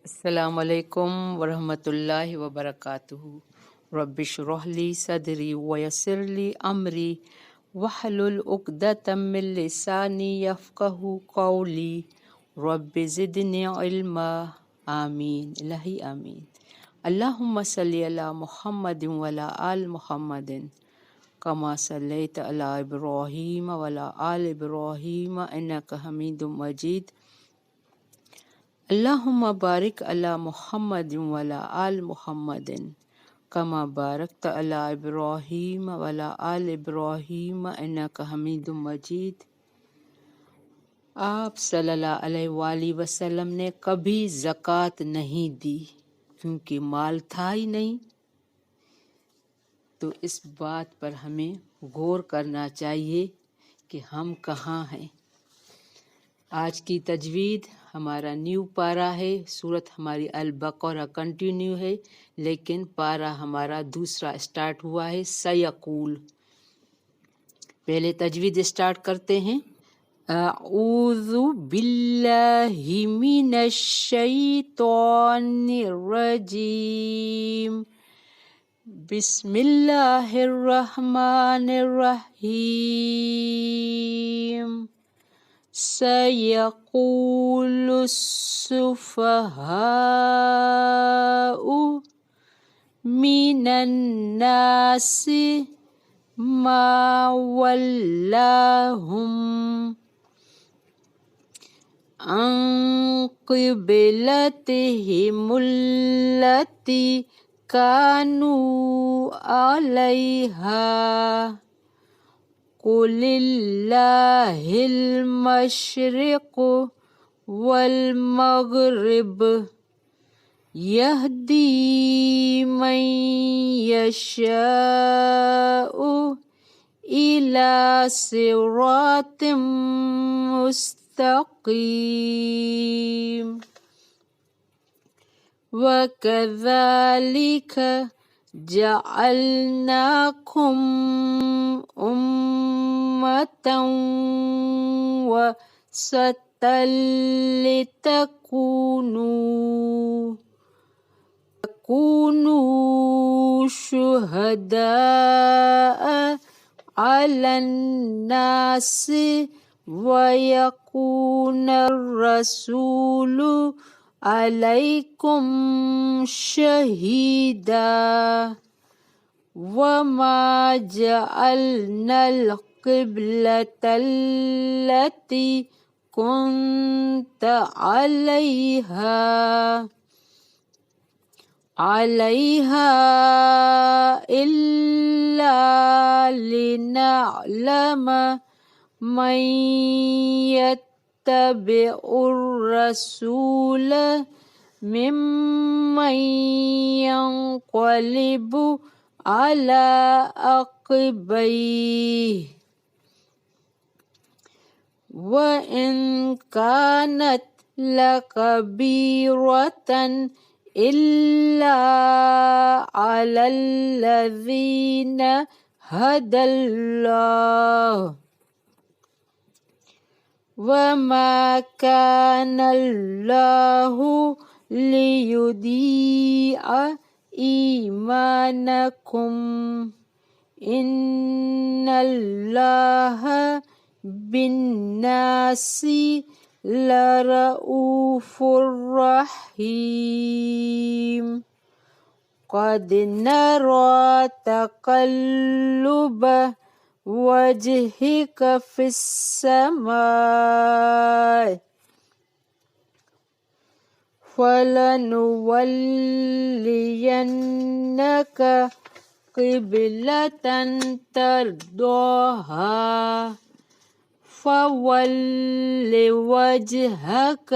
السلام علیکم ورحمۃ اللہ وبرکاتہ۔ رب اشرح لی صدری ویسر لی امری واحلل عقدۃ من لسانی یفقہوا قولی رب زدنی علما۔ آمین الہی آمین۔ اللہم صلی علی محمد وعلی آل محمد کما صلیت علی ابراہیم وعلی آل ابراہیم انک حمید مجید۔ اللہم بارک علی محمد وعلی آل محمد کما بارکت علی ابراہیم وعلی آل ابراہیم انک حمید مجید۔ آپ صلی اللہ علیہ وآلہ وسلم نے کبھی زکوٰۃ نہیں دی کیونکہ مال تھا ہی نہیں، تو اس بات پر ہمیں غور کرنا چاہیے کہ ہم کہاں ہیں۔ آج کی تجوید ہمارا نیو پارہ ہے، سورت ہماری البقرہ کنٹینیو ہے، لیکن پارہ ہمارا دوسرا اسٹارٹ ہوا ہے سیقول۔ پہلے تجوید اسٹارٹ کرتے ہیں۔ اعوذ باللہ من الشیطان الرجیم، بسم اللہ الرحمن الرحیم۔ سَيَقُولُ السُّفَهَاءُ مِنَ النَّاسِ مَا وَلَّاهُمْ عَنْ قِبْلَتِهِمُ الَّتِي كَانُوا عَلَيْهَا قُلِ اللَّهِ الْمَشْرِقُ وَالْمَغْرِبُ يَهْدِي مَن يَشَاءُ إِلَى صِرَاطٍ مُّسْتَقِيمٍ۔ وَكَذَلِكَ جَعَلْنَاكُمْ أُمَّةً وَسَطًا لِتَكُونُوا شُهَدَاءَ عَلَى النَّاسِ وَيَكُونَ الرَّسُولُ عَلَيْكُمْ شَهِيدًا۔ وَمَا جَعَلْنَا الْقِبْلَةَ الَّتِي كُنْتَ عَلَيْهَا إِلَّا لِنَعْلَمَ مَن يَتَّبِعُ الرَّسُولَ مِمَّن يَنقَلِبُ عَلَى عَقِبَيْهِ وَإِنْ كَانَتْ لَكَبِيرَةً إِلَّا عَلَى الَّذِينَ هَدَى اللَّهُ وَمَا كَانَ اللَّهُ لِيُضِيعَ إِيمَانَكُمْ إِنَّ اللَّهَ بِالنَّاسِ لَرَءُوفٌ رَحِيمٌ۔ قَدْ نَرَى تَقَلُّبَ وَجْهِكَ فِي السَّمَاءِ فَلَنُوَلِّيَنَّكَ قِبْلَةً تَرْضَاهَا فَوَلِّ وَجْهَكَ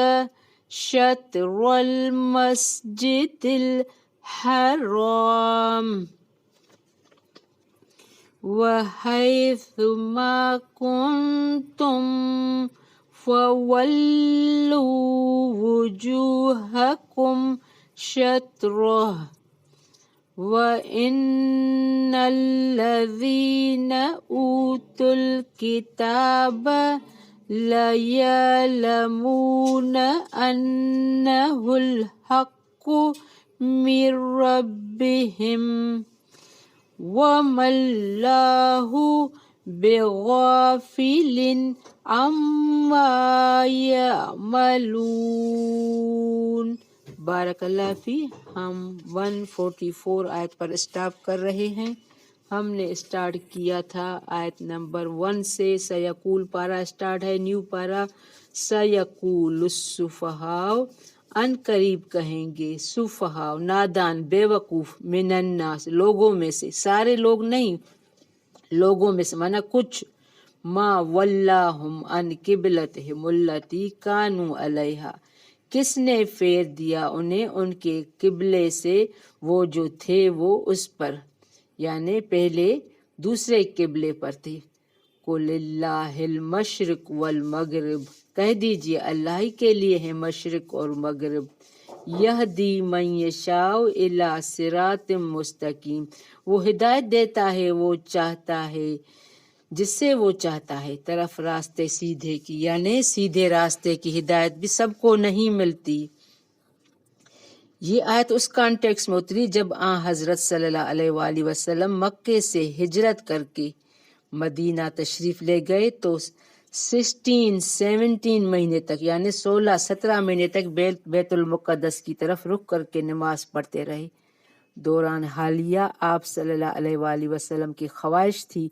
شَطْرَ الْمَسْجِدِ الْحَرَامِ وَحَيْثُ مَا كُنْتُمْ فَوَلُّوا وُجُوهَكُمْ شَطْرَهُ وَإِنَّ الَّذِينَ أُوتُوا الْكِتَابَ لَيَعْلَمُونَ أَنَّهُ الْحَقُّ مِنْ رَبِّهِمْ وَمَا اللَّهُ بِغَافِلٍ عَمَّا يَعْمَلُونَ۔ بارک اللہ فی۔ ہم 144 آیت پر اسٹاپ کر رہے ہیں۔ ہم نے اسٹارٹ کیا تھا آیت نمبر 1 سے۔ سیقول پارا اسٹارٹ ہے، نیو پارا۔ سیقول السفہاء، ان قریب کہیں گے، سفہاء نادان بے وقوف، من الناس لوگوں میں سے، سارے لوگ نہیں، لوگوں میں سے مانا کچھ، ما ولاہم ان قبلتہم التی کانوا علیہا، کس نے پھیر دیا انہیں ان کے قبلے سے وہ جو تھے وہ اس پر، یعنی پہلے دوسرے قبلے پر تھے۔ قل اللہ المشرق والمغرب، کہہ دیجئے اللہ ہی کے لیے ہے مشرق اور مغرب۔ یہدی من یشاء الی صراط مستقیم، وہ ہدایت دیتا ہے وہ چاہتا ہے جس سے وہ چاہتا ہے طرف راستے سیدھے کی، یعنی سیدھے راستے کی ہدایت بھی سب کو نہیں ملتی۔ یہ آیت اس کانٹیکس میں اتری جب حضرت صلی اللہ علیہ وآلہ وسلم مکے سے ہجرت کر کے مدینہ تشریف لے گئے، تو 17 مہینے تک، یعنی 16-17 مہینے تک بیت المقدس کی طرف رخ کر کے نماز پڑھتے رہے۔ دوران حالیہ آپ صلی اللہ علیہ وآلہ وسلم کی خواہش تھی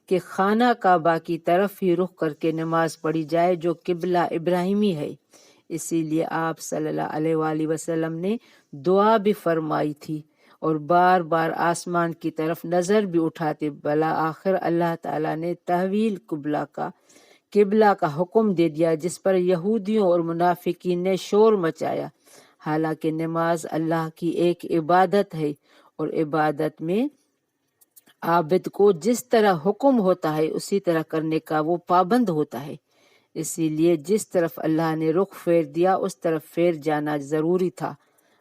کہ خانہ کعبہ کی طرف ہی رخ کر کے نماز پڑھی جائے جو قبلہ ابراہیمی ہے، اسی لیے آپ صلی اللہ علیہ وآلہ وسلم نے دعا بھی فرمائی تھی اور بار بار آسمان کی طرف نظر بھی اٹھاتے، بلا آخر اللہ تعالیٰ نے تحویل قبلہ کا حکم دے دیا، جس پر یہودیوں اور منافقین نے شور مچایا۔ حالانکہ نماز اللہ کی ایک عبادت ہے اور عبادت میں عابد کو جس طرح حکم ہوتا ہے اسی طرح کرنے کا وہ پابند ہوتا ہے، اسی لیے جس طرف اللہ نے رخ پھیر دیا اس طرف پھیر جانا ضروری تھا۔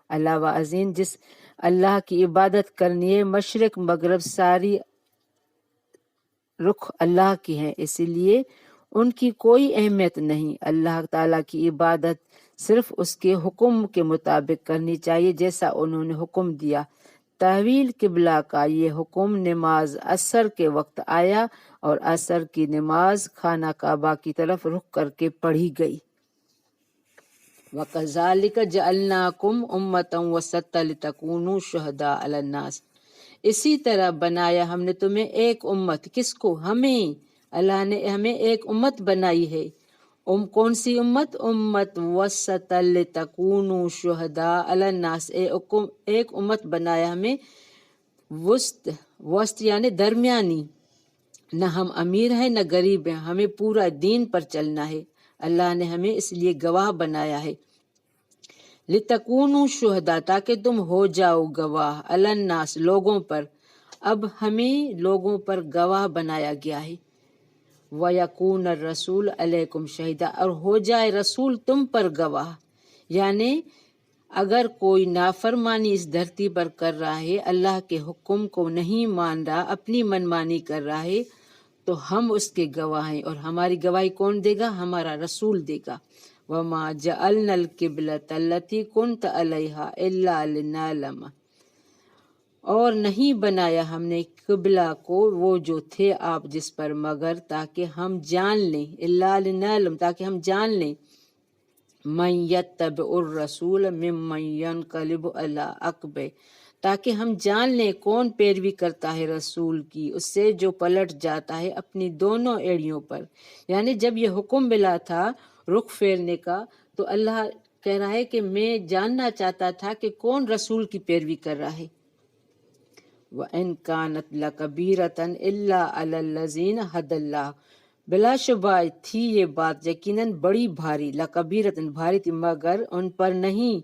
علاوہ ازیں جس اللہ کی عبادت کرنی ہے، مشرق مغرب ساری رخ اللہ کی ہیں، اسی لیے ان کی کوئی اہمیت نہیں۔ اللہ تعالیٰ کی عبادت صرف اس کے حکم کے مطابق کرنی چاہیے جیسا انہوں نے حکم دیا۔ تحویل قبلہ کا یہ حکم نماز عصر کے وقت آیا اور عصر کی نماز خانہ کعبہ کی طرف رخ کر کے پڑھی گئی۔ وَكَذَلِكَ جَعَلْنَاكُمْ أُمَّةً وَسَطًا لِتَكُونُوا شُهَدَاءَ عَلَى النَّاسِ، اسی طرح بنایا ہم نے تمہیں ایک امت، کس کو؟ ہمیں، اللہ نے ہمیں ایک امت بنائی ہے۔ کون سی امت؟ امت وسطا لتکونوا شہداء علی الناس، ایک امت بنایا ہمیں وسط یعنی درمیانی، نہ ہم امیر ہیں نہ غریب ہیں، ہمیں پورا دین پر چلنا ہے، اللہ نے ہمیں اس لیے گواہ بنایا ہے۔ لتکونوا شہداء، تاکہ تم ہو جاؤ گواہ، علی الناس لوگوں پر، اب ہمیں لوگوں پر گواہ بنایا گیا ہے۔ وَيَكُونَ الرَّسُولُ عَلَيْكُمْ شَهِيدًا، اور ہو جائے رسول تم پر گواہ، یعنی اگر کوئی نافرمانی اس دھرتی پر کر رہا ہے، اللہ کے حکم کو نہیں مان رہا، اپنی منمانی کر رہا ہے، تو ہم اس کے گواہ ہیں، اور ہماری گواہی کون دے گا؟ ہمارا رسول دے گا۔ وَمَا جَعَلْنَا الْقِبْلَةَ الَّتِي كُنْتَ عَلَيْهَا إِلَّا لِنَعْلَمَ، اور نہیں بنایا ہم نے قبلہ کو وہ جو تھے آپ جس پر، مگر تاکہ ہم جان لیں، الا لنعلم، تاکہ ہم جان لیں، من یتبع الرسول ممن ینقلب علی عقبیہ، تاکہ ہم جان لیں کون پیروی کرتا ہے رسول کی اس سے جو پلٹ جاتا ہے اپنی دونوں ایڑیوں پر۔ یعنی جب یہ حکم ملا تھا رخ پھیرنے کا، تو اللہ کہہ رہا ہے کہ میں جاننا چاہتا تھا کہ کون رسول کی پیروی کر رہا ہے۔ وَإِن كَانَتْ لَكَبِيرَةً إِلَّا عَلَى الَّذِينَ هَدَى اللَّهُ، بلا شبہ تھی یہ بات یقیناً بڑی بھاری، لَكَبِيرَةً بھاری تھی، مگر ان پر نہیں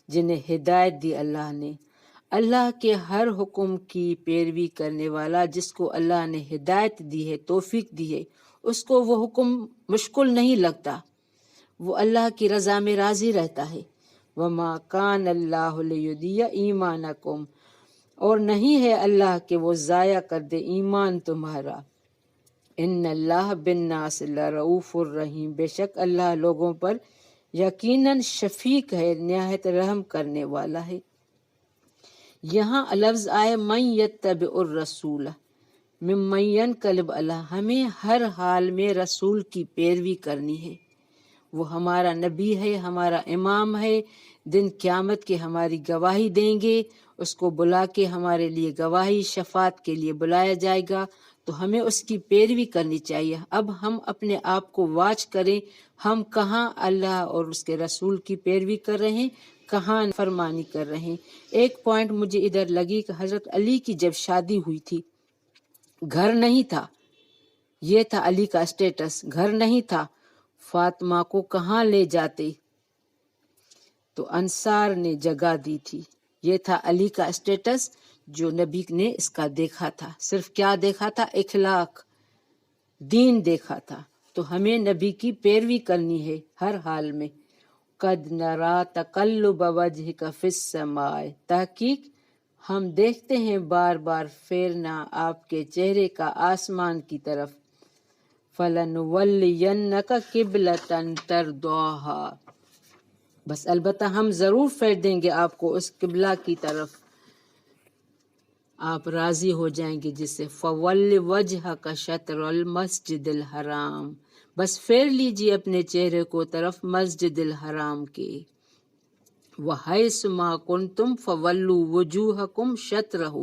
جنہیں ہدایت دی اللہ نے۔ اللہ کے ہر حکم کی پیروی کرنے والا جس کو اللہ نے ہدایت دی ہے، توفیق دی ہے، اس کو وہ حکم مشکل نہیں لگتا، وہ اللہ کی رضا میں راضی رہتا ہے۔ وَمَا كَانَ اللَّهُ لِيُضِيعَ إِيمَانَكُمْ، اور نہیں ہے اللہ کہ وہ ضائع کر دے ایمان تمہارا۔ ان اللہ بالناس لرؤوف الرحیم، بے شک اللہ لوگوں پر یقیناً شفیق ہے، نہایت رحم کرنے والا ہے۔ یہاں لفظ آئے من یتبع الرسول ممن ینقلب علیہ، ہمیں ہر حال میں رسول کی پیروی کرنی ہے۔ وہ ہمارا نبی ہے، ہمارا امام ہے، دن قیامت کے ہماری گواہی دیں گے، اس کو بلا کے ہمارے لیے گواہی شفاعت کے لیے بلایا جائے گا، تو ہمیں اس کی پیروی کرنی چاہیے۔ اب ہم اپنے آپ کو واچ کریں، ہم کہاں اللہ اور اس کے رسول کی پیروی کر رہے ہیں، کہاں فرمانی کر رہے ہیں۔ ایک پوائنٹ مجھے ادھر لگی کہ حضرت علی کی جب شادی ہوئی تھی، گھر نہیں تھا، یہ تھا علی کا اسٹیٹس، گھر نہیں تھا، فاطمہ کو کہاں لے جاتے؟ تو انصار نے جگہ دی تھی۔ یہ تھا علی کا اسٹیٹس جو نبی نے اس کا دیکھا تھا، صرف کیا دیکھا تھا؟ اخلاق، دین دیکھا تھا۔ تو ہمیں نبی کی پیروی کرنی ہے ہر حال میں۔ قد نرا تقلب وجہک فی السماء، تحقیق ہم دیکھتے ہیں بار بار پھیرنا آپ کے چہرے کا آسمان کی طرف۔ فَلَنُوَلِّيَنَّكَ قِبْلَةً تَرْضَاهَا، بس البتہ ہم ضرور پھیر دیں گے آپ کو اس قبلہ کی طرف آپ راضی ہو جائیں گے جس سے۔ فَوَلِّ وَجْهَكَ شَطْرَ الْمَسْجِدِ الْحَرَامِ، بس پھیر لیجیے اپنے چہرے کو طرف مسجد الحرام کے۔ وَحَيْثُ مَا كُنْتُمْ فَوَلُّوا وُجُوهَكُمْ شَطْرَهُ،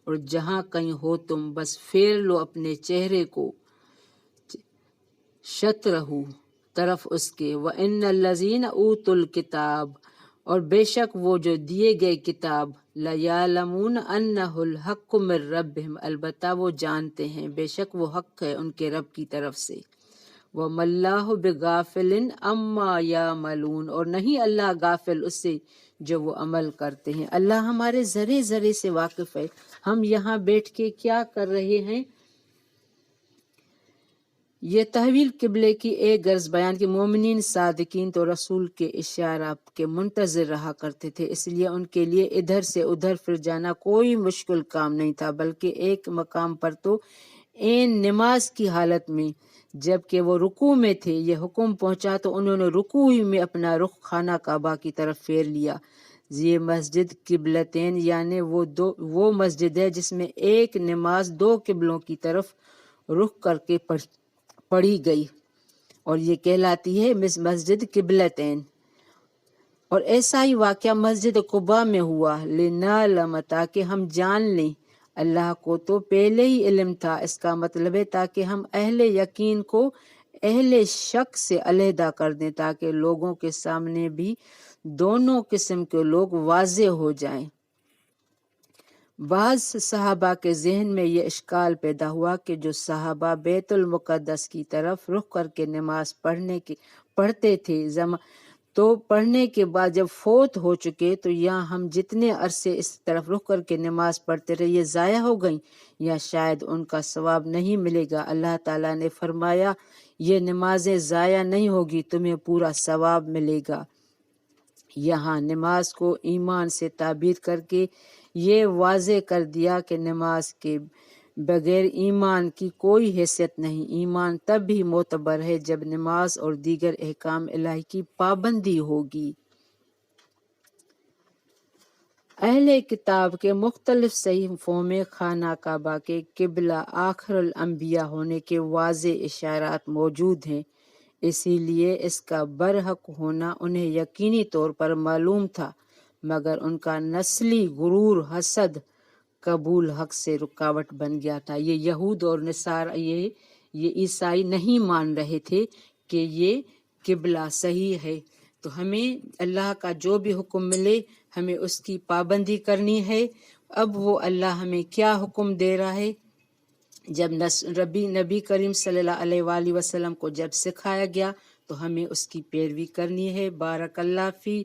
اور جہاں کہیں ہو تم بس پھیر لو اپنے چہرے کو شطرہو، طرف اس کے۔ وَإِنَّ الَّذِينَ أُوتُوا الْكِتَابَ، اور بے شک وہ جو دیے گئے کتاب، لَيَعْلَمُونَ أَنَّهُ الْحَقُّ مِن رَبِّهِمْ، البتہ وہ جانتے ہیں بے شک وہ حق ہے ان کے رب کی طرف سے۔ وَمَا اللَّهُ بِغَافِلٍ عَمَّا يَعْمَلُونَ، اور نہیں اللہ غافل اس سے جو وہ عمل کرتے ہیں۔ اللہ ہمارے ذرے ذرے سے واقف ہے، ہم یہاں بیٹھ کے کیا کر رہے ہیں۔ یہ تحویل قبلے کی ایک غرض بیان کہ مومنین صادقین تو رسول کے اشارہ کے منتظر رہا کرتے تھے، اس لیے ان کے لیے ادھر سے ادھر پھر جانا کوئی مشکل کام نہیں تھا، بلکہ ایک مقام پر تو عین نماز کی حالت میں جب کہ وہ رکوع میں تھے یہ حکم پہنچا تو انہوں نے رکوع ہی میں اپنا رخ خانہ کعبہ کی طرف پھیر لیا۔ یہ مسجد قبلتین یعنی وہ مسجد ہے جس میں ایک نماز دو قبلوں کی طرف رخ کر کے پڑھی گئی، اور یہ کہلاتی ہے مسجد قبلتین۔ اور ایسا ہی واقعہ مسجد قباء میں ہوا، لنعلم، تاکہ ہم جان لیں، اللہ کو تو پہلے ہی علم تھا، اس کا مطلب ہے تاکہ ہم اہل یقین کو اہل شک سے علیحدہ کر دیں، تاکہ لوگوں کے سامنے بھی دونوں قسم کے لوگ واضح ہو جائیں۔ بعض صحابہ کے ذہن میں یہ اشکال پیدا ہوا کہ جو صحابہ بیت المقدس کی طرف رخ کر کے نماز پڑھتے تھے تو پڑھنے کے بعد جب فوت ہو چکے تو یا ہم جتنے عرصے اس طرف رخ کر کے نماز پڑھتے رہے یہ ضائع ہو گئیں یا شاید ان کا ثواب نہیں ملے گا۔ اللہ تعالیٰ نے فرمایا یہ نمازیں ضائع نہیں ہوگی، تمہیں پورا ثواب ملے گا۔ یہاں نماز کو ایمان سے تعبیر کر کے یہ واضح کر دیا کہ نماز کے بغیر ایمان کی کوئی حیثیت نہیں۔ ایمان تب بھی معتبر ہے جب نماز اور دیگر احکام الہی کی پابندی ہوگی۔ اہل کتاب کے مختلف صحیفوں میں خانہ کعبہ کے قبلہ آخر الانبیاء ہونے کے واضح اشارات موجود ہیں، اسی لیے اس کا برحق ہونا انہیں یقینی طور پر معلوم تھا، مگر ان کا نسلی غرور حسد قبول حق سے رکاوٹ بن گیا تھا۔ یہ یہود اور نصارہ یہ عیسائی نہیں مان رہے تھے کہ یہ قبلہ صحیح ہے، تو ہمیں اللہ کا جو بھی حکم ملے ہمیں اس کی پابندی کرنی ہے۔ اب وہ اللہ ہمیں کیا حکم دے رہا ہے، جب نبی کریم صلی اللہ علیہ وآلہ وسلم کو جب سکھایا گیا تو ہمیں اس کی پیروی کرنی ہے۔ بارک اللہ فی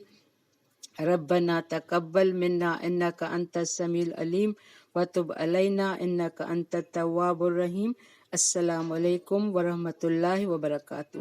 ربنا تقبل منا انک انت السمیع العلیم وتب علینا انک انت التواب الرحیم۔ السلام علیکم ورحمۃ اللہ وبرکاتہ۔